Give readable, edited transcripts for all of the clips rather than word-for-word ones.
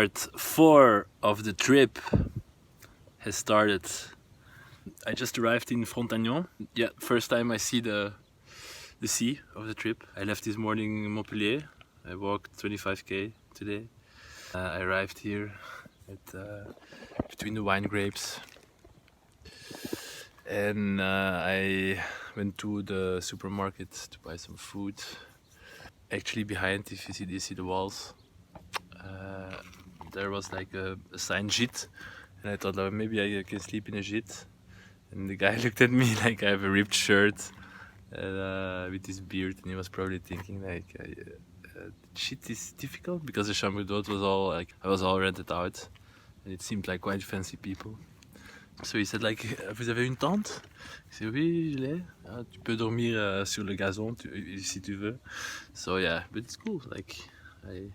part 4 of the trip has started. I just arrived in Frontagnon. Yeah, first time I see the sea of the trip. I left this morning in Montpellier. I walked 25k today. I arrived here at between the wine grapes, and I went to the supermarket to buy some food. Actually, behind, if you see the walls, there was like a sign gîte, and I thought, oh, maybe I can sleep in a gîte. And the guy looked at me like I have a ripped shirt with his beard, and he was probably thinking like, shit is difficult because the chambre d'hôte was all like, I was all rented out, and it seemed like quite fancy people. So he said like, vous avez une tente? I said, oui, je l'ai. Tu peux dormir sur le gazon si tu veux. So yeah, but it's cool, like,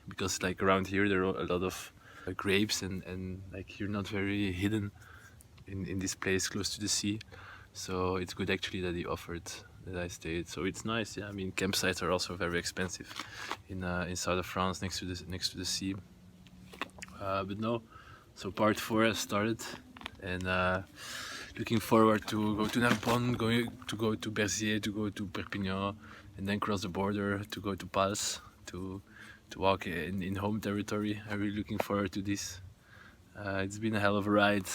because like around here there are a lot of grapes, and like you're not very hidden in this place close to the sea. So it's good actually that he offered that I stayed. So it's nice, yeah. I mean, campsites are also very expensive in south of France, next to the sea. But no, so part 4 has started, and looking forward to go to Narbonne, to go to Berzier, to go to Perpignan, and then cross the border to go to Pals, to walk in home territory. I'm really looking forward to this. It's been a hell of a ride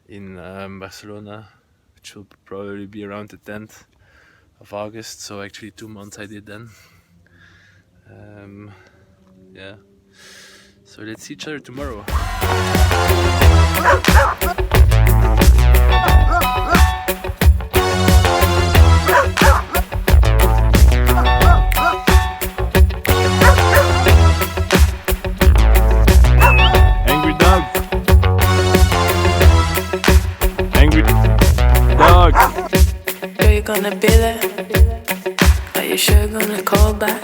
in Barcelona, which will probably be around the 10th of August, so actually 2 months I did then. Yeah, so let's see each other tomorrow. Angry dog. Angry dog. Are you gonna be there? Are you sure you're gonna call back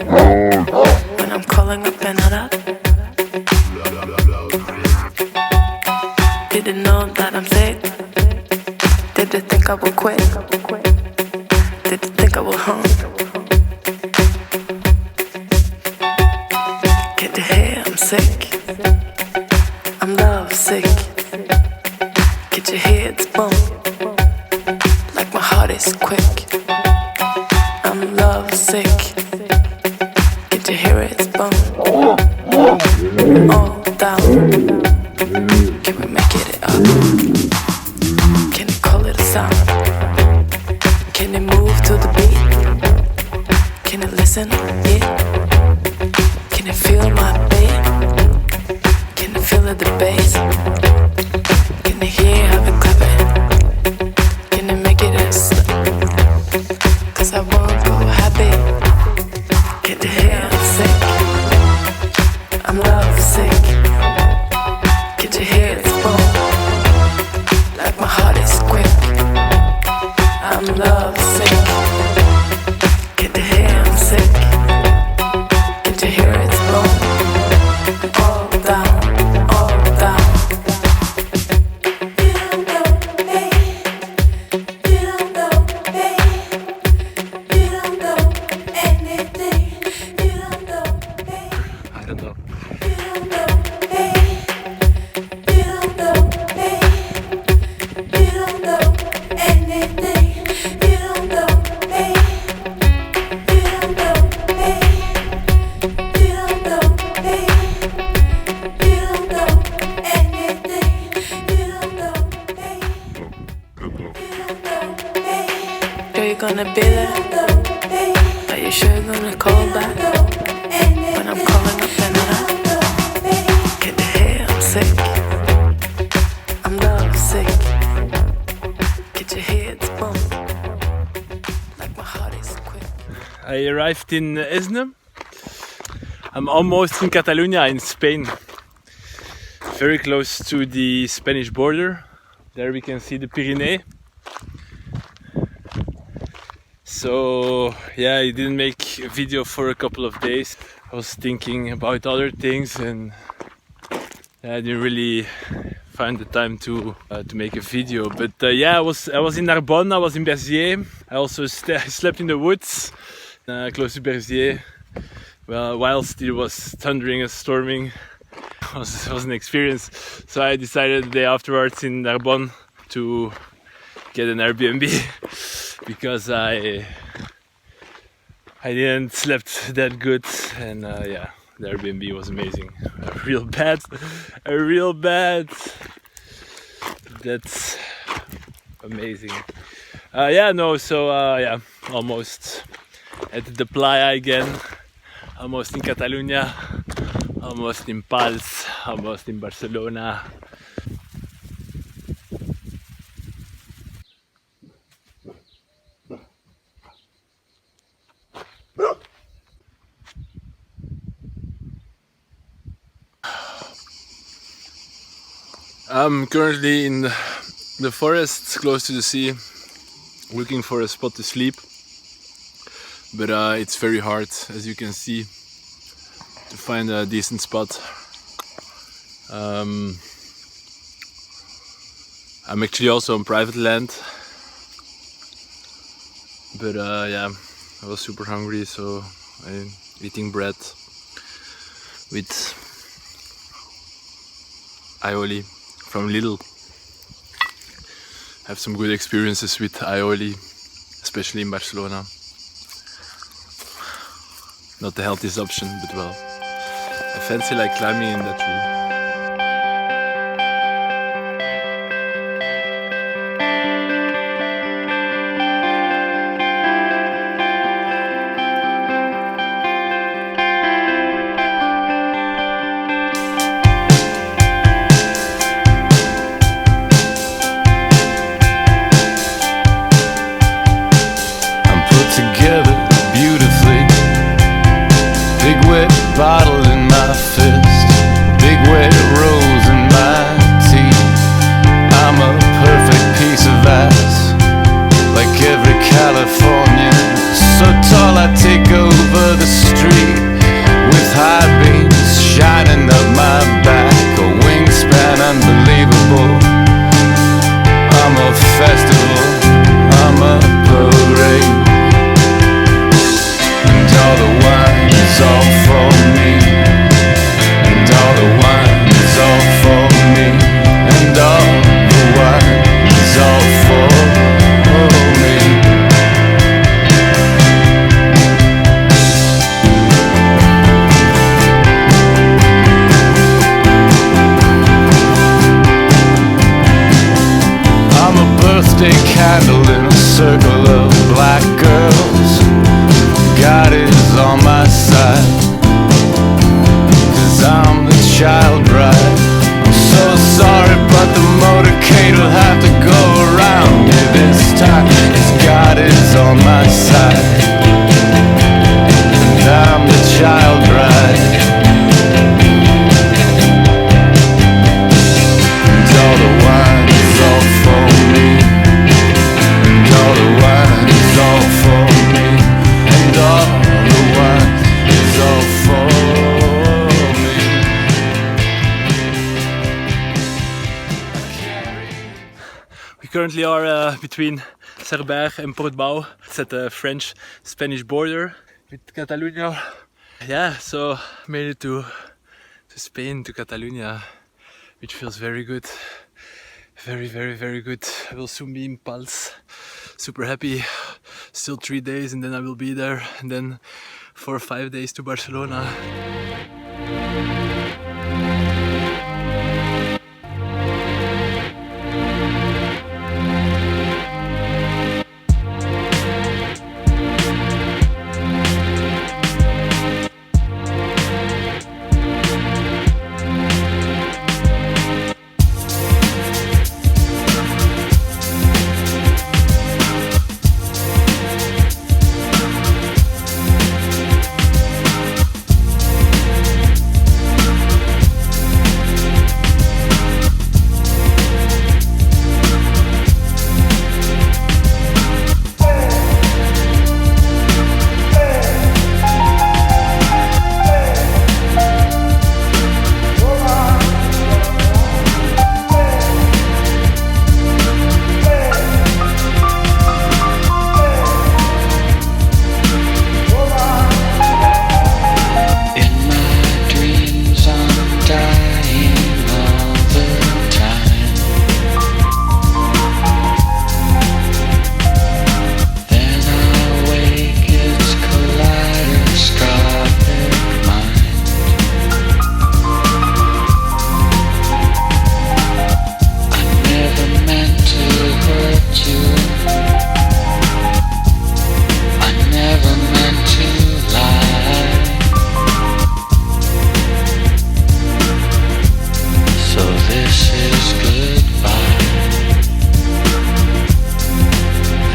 when I'm calling up and not up? Did they know that I'm sick? Did they think I will quit? Did they think I will home? Get the hair, I'm sick. I'm love sick. Get your heads bone. Like my heart is quick. I'm love sick. Get your hear it's bone. All down. Can we make it up? Can you call it a sound? Can you move to the beat? Can you listen? Yeah. Can you feel my beat? Can you feel the bass? Can you hear how we clapping? Can you make it a slip? Cause I won't go happy. Get the hair, I'm sick. I'm love sick. Get your head bone. Like my heart is quick. I'm love sick. Get the hair, I'm sick. Get your hair, it's bone. All down, all down. You don't know me. You don't know me. You don't know anything. You don't know me. I don't know. You don't know me. You don't know me. You don't know anything. You don't know me. You don't know me. You don't know me. You don't know anything. You don't know me. You don't know me. Are you gonna be there? Are you sure you're gonna call back when I'm calling up and not up? Get the hair, I'm sick. I'm love sick. Get your heads bone. Like my heart is quick. I arrived in Esne. I'm almost in Catalonia in Spain, very close to the Spanish border. There we can see the Pyrenees. So yeah, I didn't make a video for a couple of days. I was thinking about other things, and I didn't really find the time to make a video. But yeah, I was in Narbonne, I was in Berzier. I also slept in the woods close to Berzier. Well, whilst it was thundering and storming, It was an experience. So I decided the day afterwards in Narbonne to get an Airbnb because I didn't slept that good, and yeah, the Airbnb was amazing. A real bad. That's amazing. Yeah, no. So yeah, almost at the playa again. Almost in Catalonia. Almost in Pals. Almost in Barcelona. I'm currently in the forest close to the sea, looking for a spot to sleep, but it's very hard, as you can see, to find a decent spot. I'm actually also on private land, but yeah, I was super hungry, so I'm eating bread with aioli from Lidl. I have some good experiences with aioli, especially in Barcelona. Not the healthiest option, but well, I fancy like climbing in that tree. Together beautifully. Big wet bottle in my fist, big wet rose in my teeth. I'm a perfect piece of ass, like every Californian. So tall I take over the street, with high beams shining up my back, a wingspan unbelievable. I'm a festival, I'm a parade. All the wine is all for me, and all the wine is all for me, and all the wine is all for me. I'm a birthday candle in a circle of black girls. God is on my side, 'cause I'm the child bride. I'm so sorry, but the motorcade will have to go around me this time, 'cause God is on my side, and I'm the child bride. And all the wine is all for me, and all the wine is all for me, and all the wine is all for me. We currently are between Cerber and Portbou. It's at the French-Spanish border with Catalonia. Yeah, so made it to Spain, to Catalonia, which feels very good. Very good. I will soon be in Pals. Super happy. Still 3 days and then I will be there, and then 4 or 5 days to Barcelona.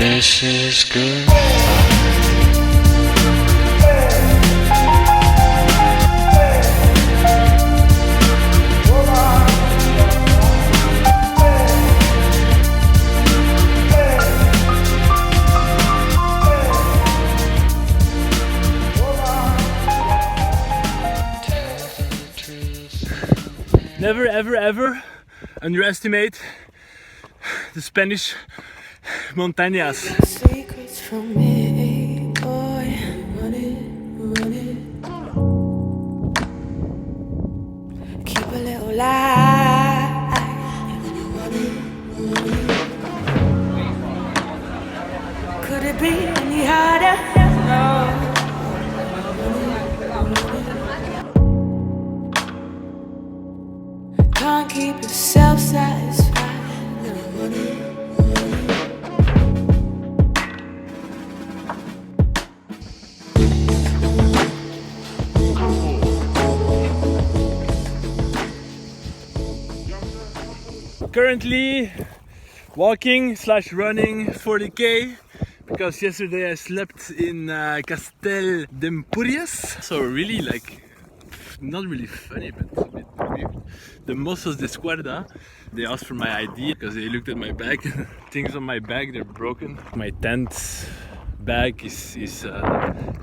This is good. Never ever ever underestimate the Spanish montañas. Secrets from me, boy. Run it, run it. Keep a little lie. Run it, run it. Could it be any harder? No. Can't keep yourself satisfied. Run it. Currently walking / running 40k because yesterday I slept in Castel d'Empúries. So really like, not really funny but a bit weird. The mozos de escuadra, they asked for my ID because they looked at my bag. Things on my bag, they're broken. My tent bag is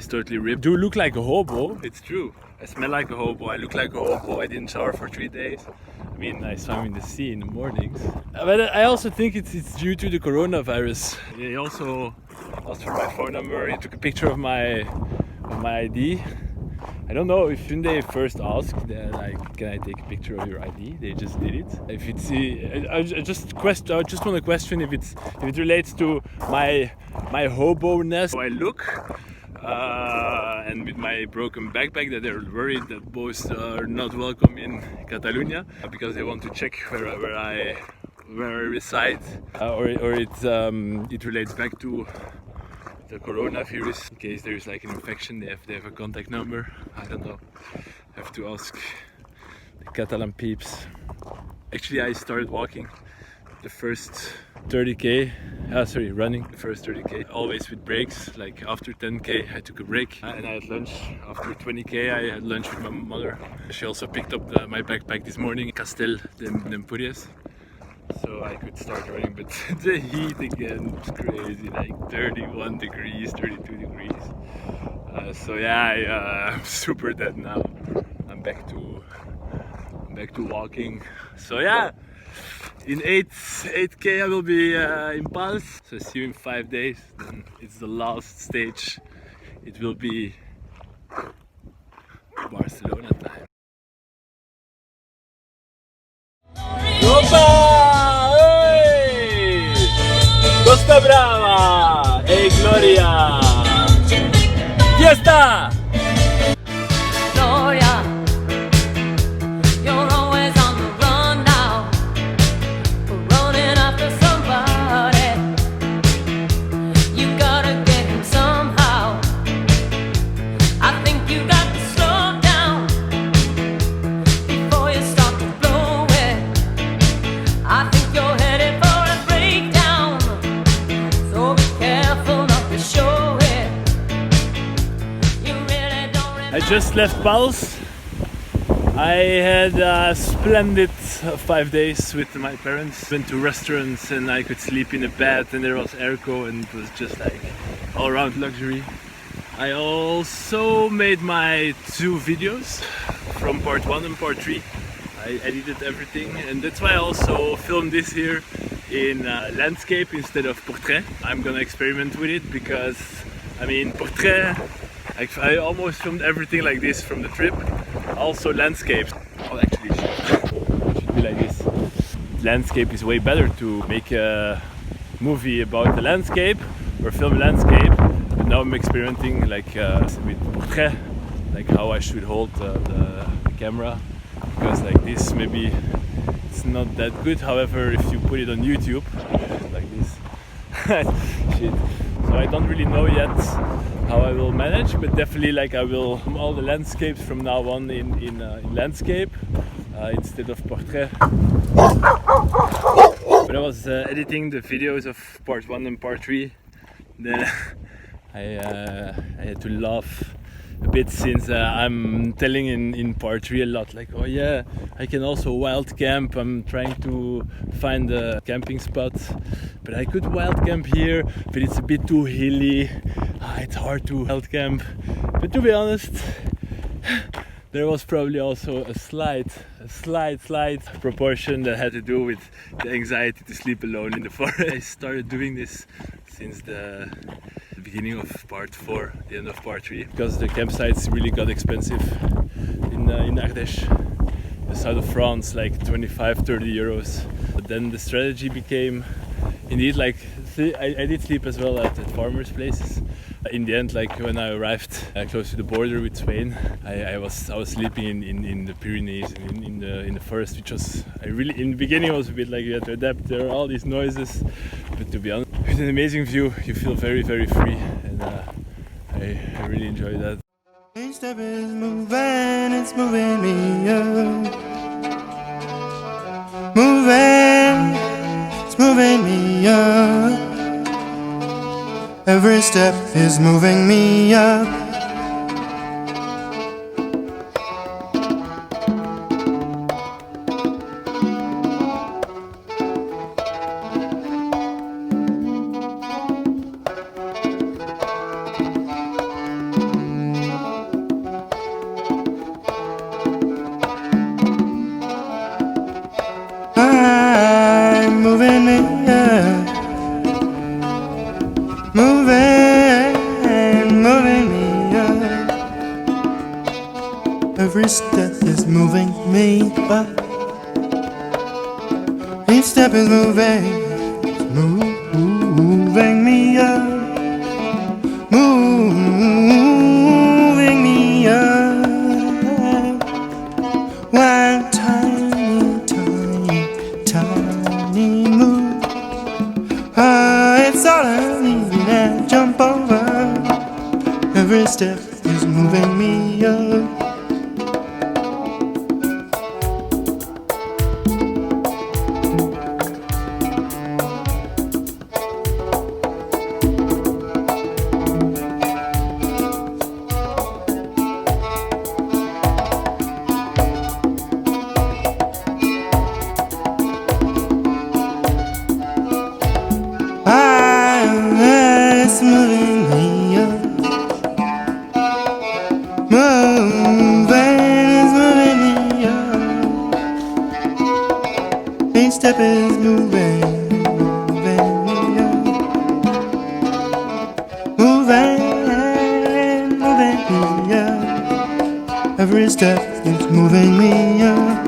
totally ripped. Do look like a hobo, it's true. I smell like a hobo, I look like a hobo, I didn't shower for 3 days. I mean, I swam in the sea in the mornings. But I also think it's due to the coronavirus. They also asked for my phone number, he took a picture of my ID. I don't know if when they first asked, like, can I take a picture of your ID? They just did it. If it's, I just want to question if it relates to my hobo-ness. How I look, and with my broken backpack, that they're worried that boys are not welcome in Catalonia because they want to check where I reside, or it relates back to the coronavirus. In case there's like an infection, they have a contact number. I don't know. I have to ask the Catalan peeps. Actually, I started walking the first 30k. Running the first 30k. Always with breaks. Like after 10k, I took a break and I had lunch. After 20k, I had lunch with my mother. She also picked up my backpack this morning, Castel d'Empúries. So I could start running, but the heat again was crazy, like 31 degrees, 32 degrees. So yeah, I'm super dead now. I'm back to walking. So yeah, in 8k I will be in Pals. So see you in 5 days. Then it's the last stage. It will be Barcelona time. Opa! Costa Brava! Hey Gloria! Fiesta! Gloria, you're always on the run now, running after somebody. You gotta get him somehow. I think you got to slow down before you start to blow it. I think you're headed for a breakdown, so be careful not to show it. You really don't I just left Pals. I had a splendid 5 days with my parents. Went to restaurants and I could sleep in a bed and there was airco and it was just like all around luxury. I also made my 2 videos from part 1 and part 3. I edited everything and that's why I also filmed this here in landscape instead of portrait. I'm gonna experiment with it because, I mean, portrait, I almost filmed everything like this from the trip. Also landscapes. Oh, actually it should be like this. Landscape is way better to make a movie about the landscape or film landscape. But now I'm experimenting like with portrait, like how I should hold the camera. Because like this maybe it's not that good. However, if you put it on YouTube like this, shit. So I don't really know yet how I will manage, but definitely like I will film all the landscapes from now on in landscape instead of portrait. But I was editing the videos of part 1 and part 3 Then I had to laugh a bit since I'm telling in part 3 a lot, like, oh yeah, I can also wild camp. I'm trying to find a camping spot, but I could wild camp here, but it's a bit too hilly. It's hard to wild camp. But to be honest, there was probably also a slight proportion that had to do with the anxiety to sleep alone in the forest. I started doing this since the beginning of part 4, the end of part 3, because the campsites really got expensive in Ardèche, the south of France, like 25-30 euros. But then the strategy became, indeed, like I did sleep as well at farmers' places. In the end, like when I arrived close to the border with Spain, I was sleeping in the Pyrenees, in the forest, which was in the beginning was a bit like you had to adapt. There are all these noises, but to be honest, with an amazing view, you feel very, very free, and I really enjoy that. Each step is moving, it's moving me up. Moving, it's moving me up. Every step is moving me up. I'm moving me up. Moving me up. Every step is moving me up. Each step is moving me up. Moving me up. One tiny move. It's all I need and jump over. Every step is moving me up. It's moving me up. It's moving me up. Each step is moving me up. Moving me up. Every step is moving me up.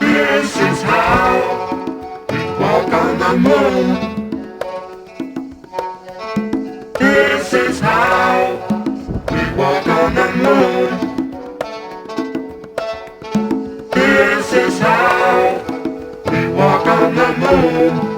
This is how we walk on the moon. This is how we walk on the moon. This is how we walk on the moon.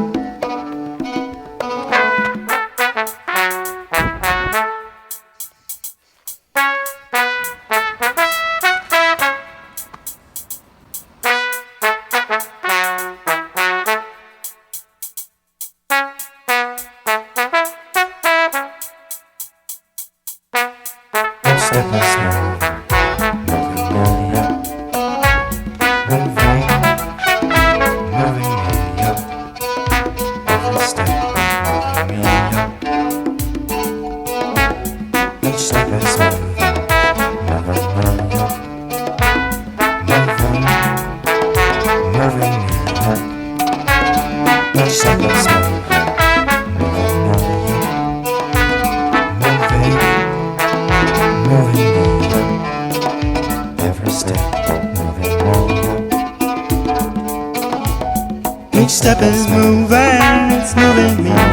Each step is moving, it's moving me up.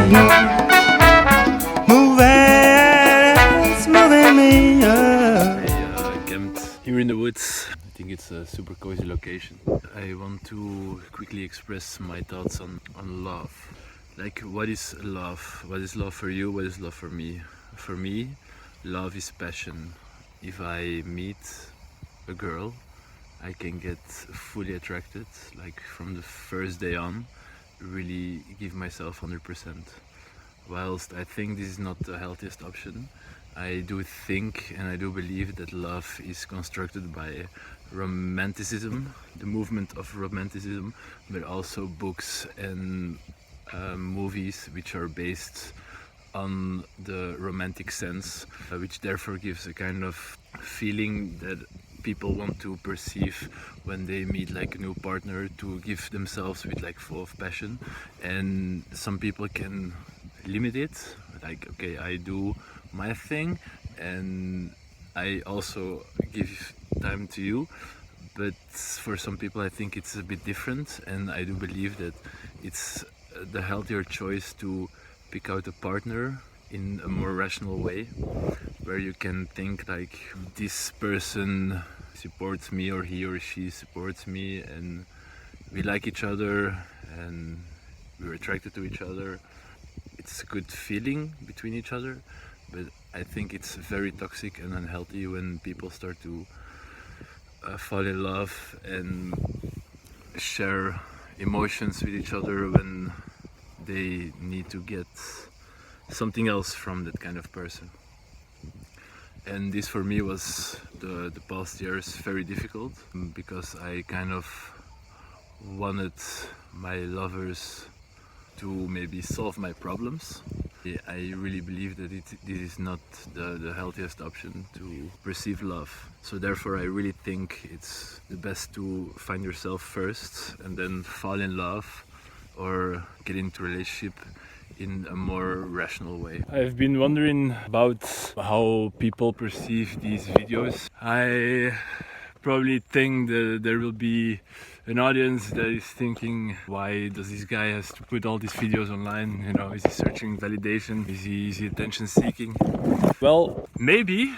It's moving me up. I camped here in the woods. I think it's a super cozy location. I want to quickly express my thoughts on love. Like, what is love? What is love for you? What is love for me? For me, love is passion. If I meet a girl I can get fully attracted, like from the first day on, really give myself 100%. Whilst I think this is not the healthiest option, I do think and I do believe that love is constructed by romanticism, the movement of romanticism, but also books and movies which are based on the romantic sense, which therefore gives a kind of feeling that people want to perceive when they meet like a new partner, to give themselves with like full of passion. And some people can limit it, like, okay, I do my thing and I also give time to you. But for some people I think it's a bit different, and I do believe that it's the healthier choice to pick out a partner in a more rational way, where you can think like, this person supports me, or he or she supports me, and we like each other and we're attracted to each other. It's a good feeling between each other, but I think it's very toxic and unhealthy when people start to fall in love and share emotions with each other when they need to get something else from that kind of person. And this for me was the past years very difficult, because I kind of wanted my lovers to maybe solve my problems. I really believe that this is not the healthiest option to perceive love. So therefore I really think it's the best to find yourself first and then fall in love or get into a relationship in a more rational way. I've been wondering about how people perceive these videos. I probably think that there will be an audience that is thinking, why does this guy has to put all these videos online? You know, is he searching validation? Is he attention seeking? Well, maybe.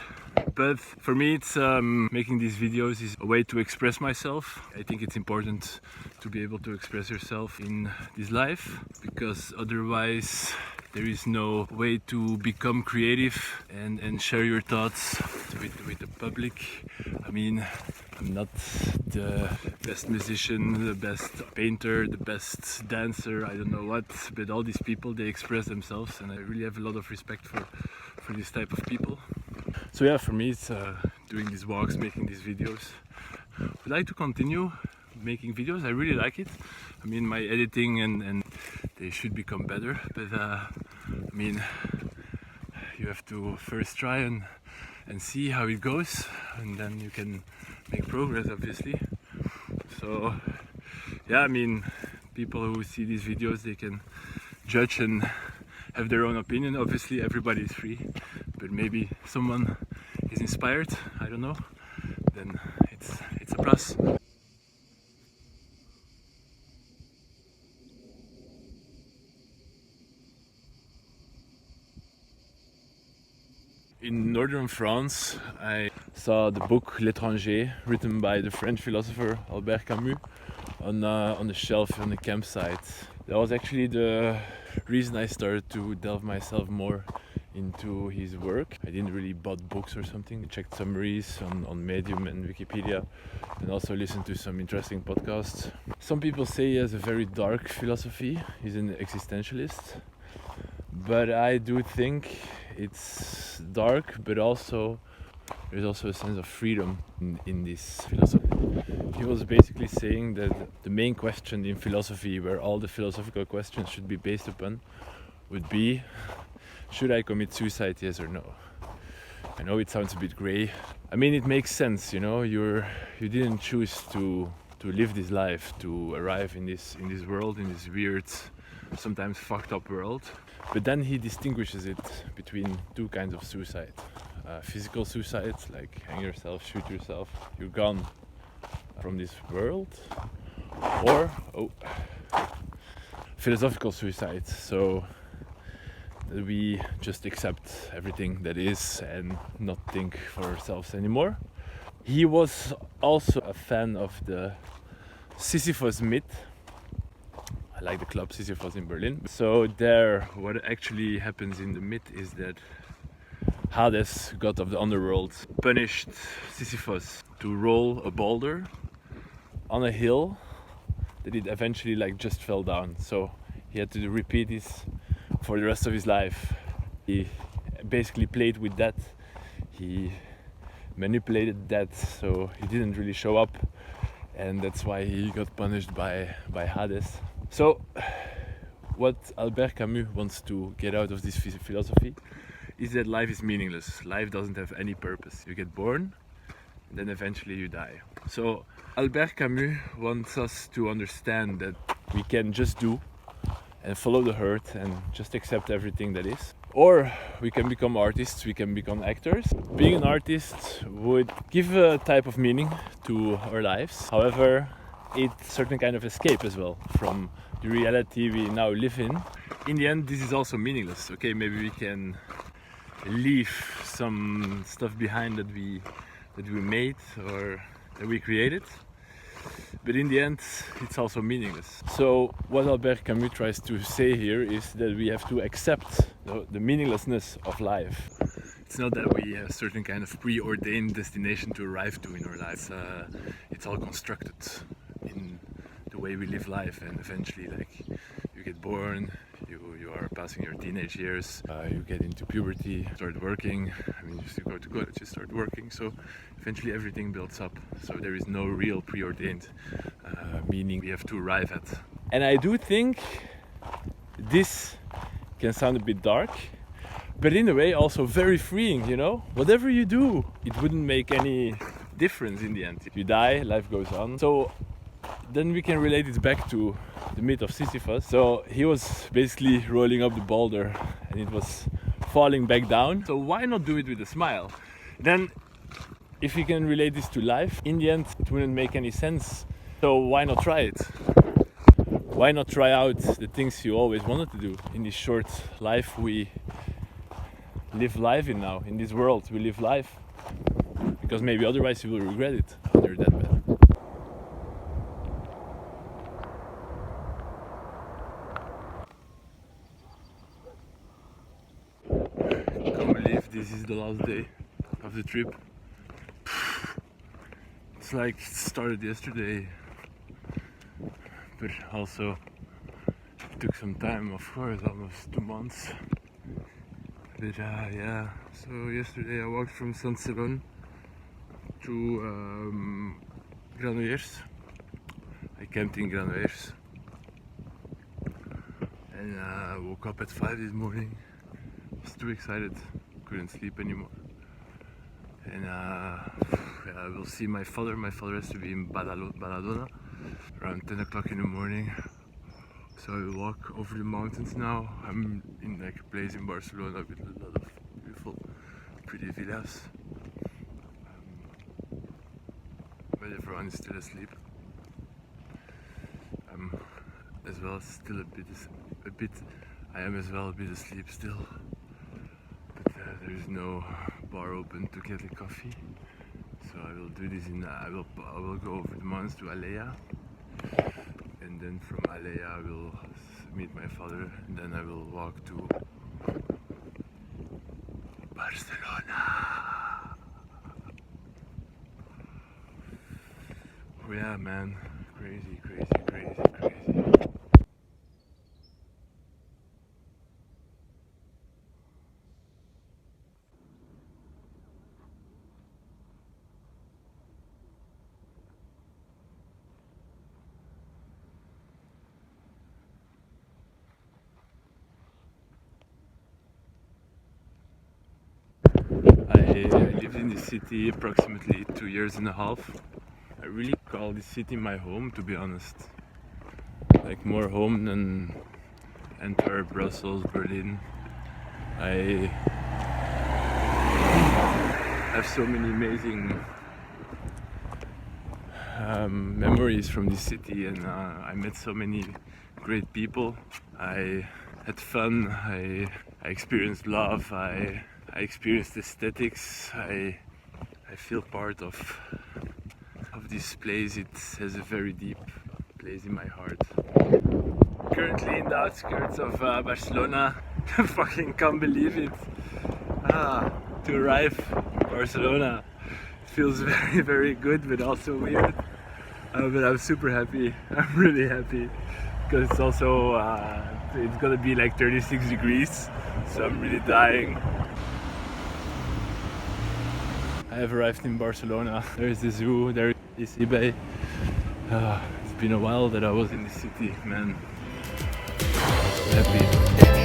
But for me, it's making these videos is a way to express myself. I think it's important to be able to express yourself in this life, because otherwise there is no way to become creative and share your thoughts with the public. I mean, I'm not the best musician, the best painter, the best dancer, I don't know what, but all these people, they express themselves, and I really have a lot of respect for this type of people. So yeah, for me it's doing these walks, making these videos. I'd like to continue making videos, I really like it. I mean, my editing and they should become better, but I mean, you have to first try and see how it goes, and then you can make progress, obviously. So yeah, I mean, people who see these videos, they can judge and have their own opinion. Obviously everybody is free, but maybe someone is inspired, I don't know, then it's a plus. In northern France, I saw the book L'étranger, written by the French philosopher Albert Camus, on the shelf on the campsite. That was actually the reason I started to delve myself more into his work. I didn't really bought books or something. I checked summaries on Medium and Wikipedia, and also listened to some interesting podcasts. Some people say he has a very dark philosophy. He's an existentialist, but I do think it's dark, but also there's also a sense of freedom in this philosophy. He was basically saying that the main question in philosophy, where all the philosophical questions should be based upon, would be, should I commit suicide, yes or no? I know it sounds a bit grey. I mean, it makes sense, you know, you didn't choose to live this life, to arrive in this world, in this weird, sometimes fucked up world. But then he distinguishes it between two kinds of suicide. Physical suicide, like hang yourself, shoot yourself, you're gone from this world. Or philosophical suicide, so that we just accept everything that is and not think for ourselves anymore. He was also a fan of the Sisyphus myth. I like the club Sisyphus in Berlin. So there, what actually happens in the myth is that Hades, god of the underworld, punished Sisyphus to roll a boulder on a hill that it eventually like just fell down. So he had to repeat this for the rest of his life. He basically played with that. He manipulated that, so he didn't really show up, and that's why he got punished by Hades. So what Albert Camus wants to get out of this philosophy is that life is meaningless. Life doesn't have any purpose. You get born, and then eventually you die. So Albert Camus wants us to understand that we can just do and follow the herd and just accept everything that is. Or we can become artists, we can become actors. Being an artist would give a type of meaning to our lives. However, it's a certain kind of escape as well from the reality we now live in. In the end, this is also meaningless. Okay, maybe we can leave some stuff behind that we made or that we created. But in the end, it's also meaningless. So what Albert Camus tries to say here is that we have to accept the meaninglessness of life. It's not that we have a certain kind of preordained destination to arrive to in our lives. It's all constructed in the way we live life, and eventually, like, you get born, you are passing your teenage years, you get into puberty, start working. I mean, you go to college, you start working. So eventually everything builds up. So there is no real preordained meaning we have to arrive at. And I do think this can sound a bit dark, but in a way also very freeing, you know? Whatever you do, it wouldn't make any difference in the end. You die, life goes on. So then we can relate it back to the myth of Sisyphus. So he was basically rolling up the boulder and it was falling back down. So why not do it with a smile? Then if you can relate this to life, in the end it wouldn't make any sense. So why not try it? Why not try out the things you always wanted to do? In this short life we live life in now, in this world we live life. Because maybe otherwise you will regret it after that bad. I can't believe this is the last day of the trip. It's like it started yesterday, but also it took some time, of course, almost 2 months. But yeah, so yesterday I walked from Saint Ceylon to Granollers. I camped in Granollers and I woke up at 5 this morning. I was too excited, couldn't sleep anymore. And yeah, I will see my father. My father has to be in Badalona around 10 o'clock in the morning. So I will walk over the mountains now. I'm in like a place in Barcelona with a lot of beautiful, pretty villas. But everyone is still asleep. I'm as well still a bit. I am as well a bit asleep still. But there is no bar open to get a coffee. So I will do this in. I will go over the mountains to Alea. And then from Alea I will meet my father, and then I will walk to Barcelona. Oh yeah, man, crazy. I lived in this city approximately 2.5 years. I really call this city my home, to be honest. Like more home than Antwerp, Brussels, Berlin. I have so many amazing memories from this city, and I met so many great people. I had fun, I experienced love, I experienced aesthetics. I feel part of this place. It has a very deep place in my heart. Currently in the outskirts of Barcelona. I fucking can't believe it. To arrive in Barcelona. It feels very good, but also weird. But I'm super happy. I'm really happy because it's also it's gonna be like 36 degrees, so I'm really dying. I have arrived in Barcelona. There is the zoo, there is eBay. It's been a while that I was in the city, man. So happy.